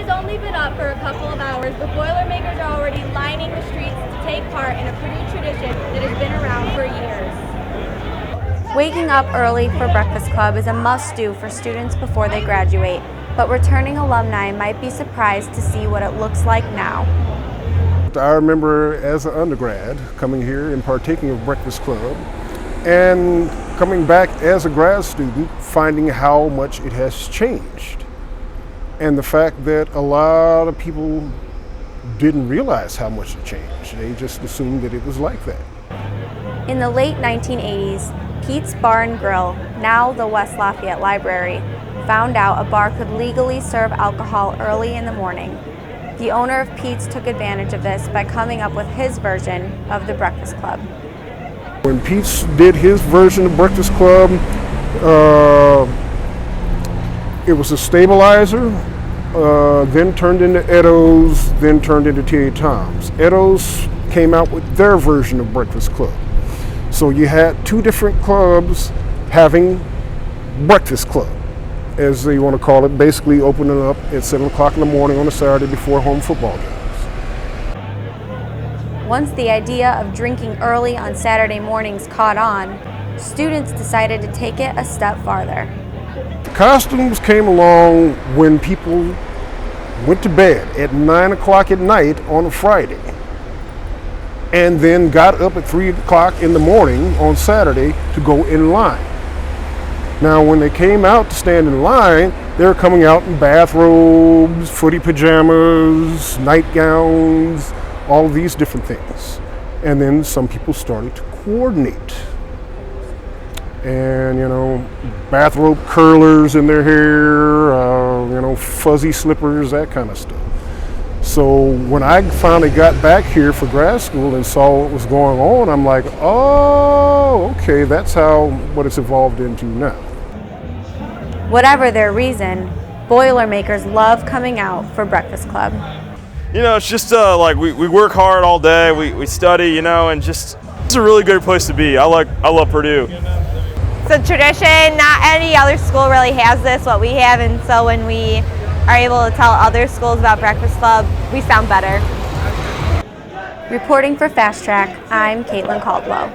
has only been up for a couple of hours, but Boilermakers are already lining the streets to take part in a Purdue tradition that has been around for years. Waking up early for Breakfast Club is a must-do for students before they graduate, but returning alumni might be surprised to see what it looks like now. I remember as an undergrad coming here and partaking of Breakfast Club, and coming back as a grad student finding how much it has changed. And the fact that a lot of people didn't realize how much it changed. They just assumed that it was like that. In the late 1980s, Pete's Bar and Grill, now the West Lafayette Library, found out a bar could legally serve alcohol early in the morning. The owner of Pete's took advantage of this by coming up with his version of the Breakfast Club. When Pete's did his version of Breakfast Club, it was a stabilizer, then turned into Edo's, then turned into T.A. Tom's. Edo's came out with their version of Breakfast Club. So you had two different clubs having Breakfast Club, as they want to call it, basically opening up at 7 o'clock in the morning on a Saturday before home football games. Once the idea of drinking early on Saturday mornings caught on, students decided to take it a step farther. The costumes came along when people went to bed at 9 o'clock at night on a Friday, and then got up at 3 o'clock in the morning on Saturday to go in line. Now, when they came out to stand in line, they were coming out in bathrobes, footy pajamas, nightgowns, all of these different things. And then some people started to coordinate. And, bathrobe curlers in their hair, fuzzy slippers, that kind of stuff. So when I finally got back here for grad school and saw what was going on, I'm like, oh, okay, that's what it's evolved into now. Whatever their reason, Boilermakers love coming out for Breakfast Club. It's just we work hard all day, we study, and just it's a really good place to be. I love Purdue. It's a tradition. Not any other school really has this, what we have, and so when we are able to tell other schools about Breakfast Club, we sound better. Reporting for Fast Track, I'm Kaitlyn Caldwell.